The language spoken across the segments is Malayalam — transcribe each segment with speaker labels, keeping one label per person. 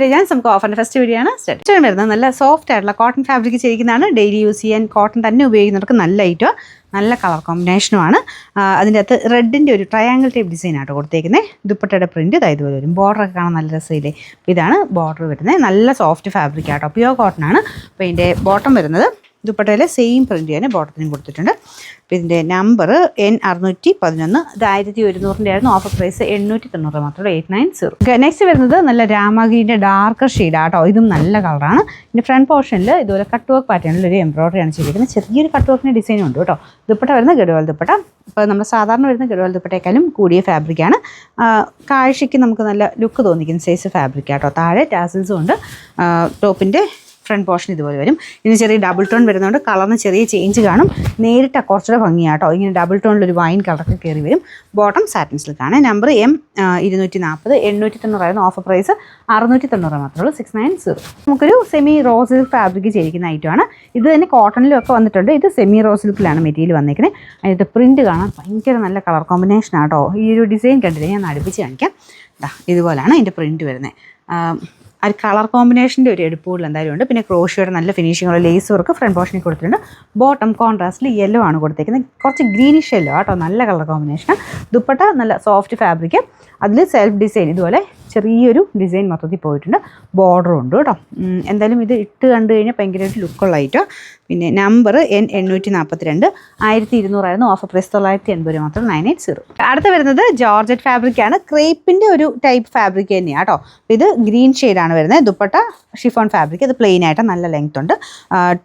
Speaker 1: ഞാൻ നമുക്ക് ഓഫറിൻ്റെ ഫസ്റ്റ് വീഡിയോ ആണ് സ്റ്റാർട്ട് വരുന്നത്. നല്ല സോഫ്റ്റ് ആയിട്ടുള്ള കോട്ടൺ ഫാബ്രിക് ചെയ്യിക്കുന്നതാണ്. ഡെയിലി യൂസ് ചെയ്യാൻ കോട്ടൺ തന്നെ ഉപയോഗിക്കുന്നവർക്ക് നല്ല ഐറ്റം, നല്ല കളർ കോമ്പിനേഷനുമാണ്. അതിൻ്റെ അകത്ത് റെഡിൻ്റെ ഒരു ട്രയാങ്കിൾ ടൈപ്പ് ഡിസൈൻ ആട്ടോ കൊടുത്തേക്കുന്നത്. ദുപ്പട്ടയുടെ പ്രിൻറ്റ് ഇതുപോലെ വരും. ബോർഡറൊക്കെ കാണാൻ നല്ല രസമില്ലേ. ഇതാണ് ബോർഡർ വരുന്നത്. നല്ല സോഫ്റ്റ് ഫാബ്രിക് ആട്ടോ, പ്യുവർ കോട്ടൺ ആണ്. അപ്പോൾ ഇതിൻ്റെ ബോട്ടം വരുന്നത് ദുപ്പട്ടയിലെ സെയിം പ്രിൻറ്റ് തന്നെ ബോട്ടത്തിനും കൊടുത്തിട്ടുണ്ട്. അപ്പോൾ ഇതിൻ്റെ നമ്പർ N611. ഇത് 1100 ആയിരുന്നു. ഓഫർ പ്രൈസ് 890 മാത്രമേ 890. നെക്സ്റ്റ് വരുന്നത് നല്ല രാമഗിരിൻ്റെ ഡാർക്കർ ഷെയ്ഡാട്ടോ. ഇതും നല്ല കളറാണ്. ഇതിൻ്റെ ഫ്രണ്ട് പോർഷനിൽ ഇതുപോലെ കട്ട് വർക്ക് പാറ്റേണിൽ ഒരു എംബ്രോയിഡറി ആണ് ചെയ്തിരിക്കുന്നത്. ചെറിയൊരു കട്ട് വർക്കിൻ്റെ ഡിസൈനും ഉണ്ട് കേട്ടോ. ദുപ്പട്ട വരുന്ന ഗഡ്വാൾ ദുപ്പട്ട. ഇപ്പോൾ നമ്മൾ സാധാരണ വരുന്ന ഗഡ്വാൾ ദുപ്പട്ടയേക്കാളും കൂടിയ ഫാബ്രിക്കാണ്. കാഴ്ചയ്ക്ക് നമുക്ക് നല്ല ലുക്ക് തോന്നിക്കുന്ന സൈസ് ഫാബ്രിക് ആട്ടോ. താഴെ ടാസിൽസും ഉണ്ട്. ടോപ്പിൻ്റെ ഫ്രണ്ട് പോർഷൻ ഇതുപോലെ വരും. ഇതിന് ചെറിയ ഡബിൾ ടോൺ വരുന്നതുകൊണ്ട് കളറിന് ചെറിയ ചേഞ്ച് കാണും. നേരിട്ട് കുറച്ചുകൂടെ ഭംഗിയാട്ടോ. ഇങ്ങനെ ഡബിൾ ടോണിലൊരു വൈൻ കളറൊക്കെ കയറി വരും. Bottom satin സിൽക്കാണ്. Number M240. 890 ആയിരുന്നു. ഓഫർ പ്രൈസ് 690 മാത്രമേ ഉള്ളൂ. 690. നമുക്കൊരു സെമി റോ സിൽക്ക് ഫാബ്രിക് ചെയ്തിരിക്കുന്ന ഐറ്റമാണ്. ഇത് തന്നെ കോട്ടണിലും ഒക്കെ വന്നിട്ടുണ്ട്. ഇത് സെമി റോ സിൽക്കിലാണ് മെറ്റീരിയൽ വന്നിരിക്കുന്നത്. അതിൻ്റെ പ്രിൻറ്റ് കാണാൻ ഭയങ്കര നല്ല കളർ കോമ്പിനേഷൻ ആട്ടോ. ഈ ഒരു ഡിസൈൻ കണ്ടില്ലേ, ഞാൻ അടുപ്പിച്ച് കാണിക്കാം. ഇതുപോലെയാണ് ഇതിൻ്റെ പ്രിൻറ്റ് വരുന്നത്. ആ കളർ കോമ്പിനേഷൻ്റെ ഒരു എടുപ്പുകൾ എന്തായാലും ഉണ്ട്. പിന്നെ ക്രോഷിയുടെ നല്ല ഫിനിഷിങ്ങുള്ള ലേസ് വർക്ക് ഫ്രണ്ട് പോർഷനിൽ കൊടുത്തിട്ടുണ്ട്. ബോട്ടം കോൺട്രാസ്റ്റിൽ യെല്ലോ ആണ് കൊടുത്തേക്കുന്നത്. കുറച്ച് ഗ്രീനിഷ് യെല്ലോ ആട്ടോ. നല്ല കളർ കോമ്പിനേഷൻ. ദുപ്പട്ട നല്ല സോഫ്റ്റ് ഫാബ്രിക്. അതിൽ സെൽഫ് ഡിസൈൻ ഇതുപോലെ ചെറിയൊരു ഡിസൈൻ മൊത്തത്തിൽ പോയിട്ടുണ്ട്. ബോർഡറും ഉണ്ട് കേട്ടോ. എന്തായാലും ഇത് ഇട്ട് കണ്ടു കഴിഞ്ഞാൽ ഭയങ്കരമായിട്ട് ലുക്കുള്ള ഐറ്റം. പിന്നെ നമ്പർ N842. 1200 ആയിരുന്നു. ഓഫർ പ്രൈസ് 980 മാത്രം. 980. അടുത്ത് വരുന്നത് ജോർജറ്റ് ഫാബ്രിക് ആണ്. ക്രേപ്പിൻ്റെ ഒരു ടൈപ്പ് ഫാബ്രിക് തന്നെയാണ് കേട്ടോ. ഇത് ഗ്രീൻ ഷെയ്ഡാണ് വരുന്നത്. Dupatta chiffon fabric. അത് പ്ലെയിൻ ആയിട്ട് നല്ല ലെങ്ത് ഉണ്ട്.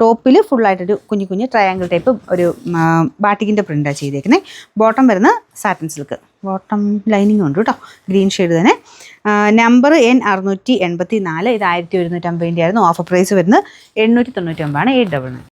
Speaker 1: ടോപ്പിൽ ഫുള്ളായിട്ടൊരു കുഞ്ഞു ട്രയാങ്കിൾ ടൈപ്പ് ഒരു ബാട്ടിക്കിൻ്റെ പ്രിൻ്റാണ് ചെയ്തേക്കുന്നത്. ബോട്ടം വരുന്ന സാറ്റിൻ സിൽക്ക്. ബോട്ടം ലൈനിങ് ഉണ്ട് കേട്ടോ. ഗ്രീൻ ഷെയ്ഡ് തന്നെ. Number N684. ഇത് 1150 ആയിരുന്നു. ഓഫർ പ്രൈസ് വരുന്നത് 899 ആണ്. 899.